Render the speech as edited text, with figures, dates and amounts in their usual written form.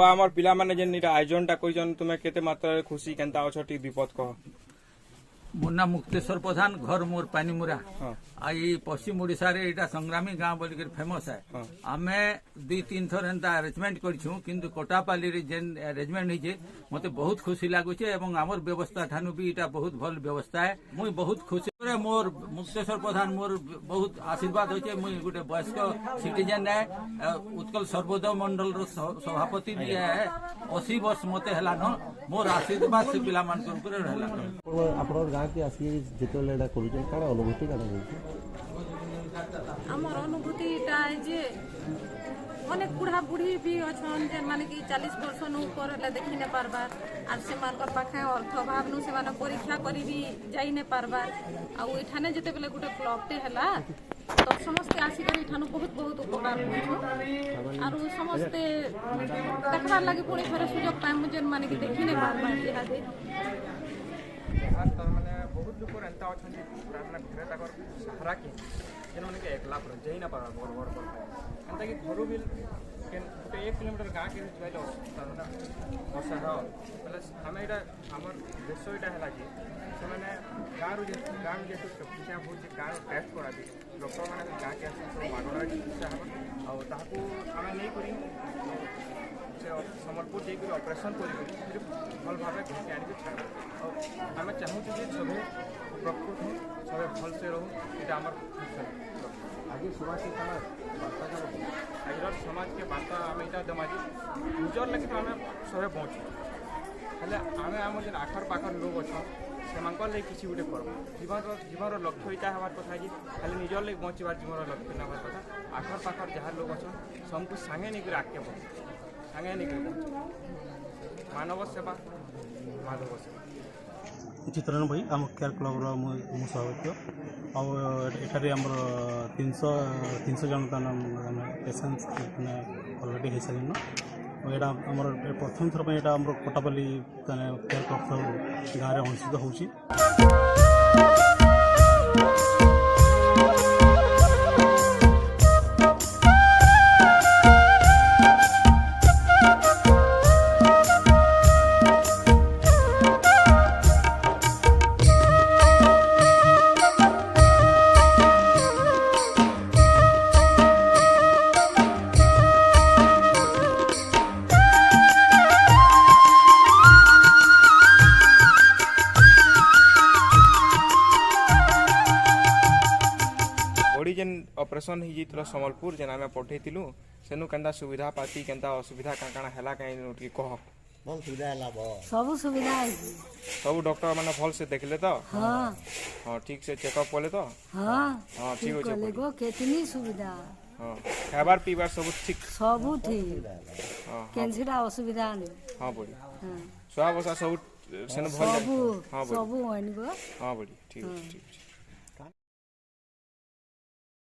आमर पिला माने जेन इटा आयोजन टा करिजन तुमे केते मात्रा रे खुशी केनता अछ टी विपद कह मोर ना मुक्तेश्वर प्रधान घर मोर पानीमुरा हां आई पश्चिम ओडिशा रे एटा संग्रामी गांव बोल के फेमस है आमे 2-3 थर एंता अरेंजमेंट करछु किंतु कोटापाली रे जेन अरेंजमेंट हिजे मते बहुत खुशी लागु छे एवं हमर व्यवस्था ठानु भी एटा बहुत भल व्यवस्था है मुई बहुत खुशी रे मोर मुक्तेश्वर प्रधान मोर बहुत आशीर्वाद होचे मुई गुटे वयस्क सिटीजन है उत्कल सर्वोदय मंडल रो सभापति भी है 80 वर्ष मते हला न मोर आशीर्वाद से पिला मान कर रहला आपन गांव के आसी जेतले एटा करूछन काना अनुभूति काना होछि आमर अनुभूति टा जे अनेक बुढ़ा बुढ़ी भी अच्छन जेन माने कि 40 वर्ष नु ऊपर हले देखि न पारबार आर से मानकर पाखे अर्थ अभाव नु से माने परीक्षा करी भी जाई न पारबार आ एठाने जते बेले गुटे क्लब टे हला तो समस्त आसीकर एठानु बहुत बहुत उपकार होछु आर समस्त देखबार लागि पुणी थरे सुयोग पाइमु जेन माने कि देखि न पारबार इहादे तर माने बहुत लोक एंता अछन प्रार्थना करे ताकर सहारा के जेन माने के एकला पर जई ना पार बड़ बड़ पर एंता कि घरो बिल केन 1 किलोमीटर गां के जाइलो तर माने असह प्लस हमें एटा हमर देश एटा हला कि से माने गां जे चिकित्सा हो जे गां टेस्ट करा दे डॉक्टर माने गां के सब मागणा चिकित्सा हम आ ताको हमें नहीं करी सम्बलपुर जाकर ऑपरेशन कर भल भाव घुटी आने छाड़ आम चाहूँ जे सभी प्रकृत हो सब भल से रहूँ यहाँ आम आज समाज के आज समाज के बार्ता आम यहाँ देमा निजर लगे तो आम सब पहुँचू हेल्ले आम आम जो आखर पाखर लोग अच्छा से किसी गोटे कर्म जीवन लक्ष्य यहाँ हमार कथा कि खाली निजर लगे बचार जीवन लक्ष्य ना हमार कथा आखर पाखर जहाँ लोग अच्छा सबको सांगे नहीं आगे बढ़ सांगे नहीं मानव सेवा माधव सेवा चित्रण भाई आम केयर क्लब सभापति आठारे आम 300 जन पेसेंट्स अलरेडी हो सारे यहाँ आम प्रथम थर पर आम कोटापाली केयर क्लब गाँव में अनुष्ठित होची। जेन ऑपरेशन ही जीतलो सम्बलपुर जेन आमे पठेतिलु सेनु केंदा सुविधा पाती केंदा असुविधा काना हला काई की कह बहुत सुविधा हला सब सुविधा है सब डॉक्टर माने भल से देखले तो हां हां ठीक से चेकअप होले तो हां हां ठीक हो जे लेगो केतनी सुविधा हां खाबार पीबार सब ठीक हां केनसिरा असुविधा नहीं हां बोली हां सुआ बसा सब सेनु भल सब सब होइनगो हां बोली ठीक ठीक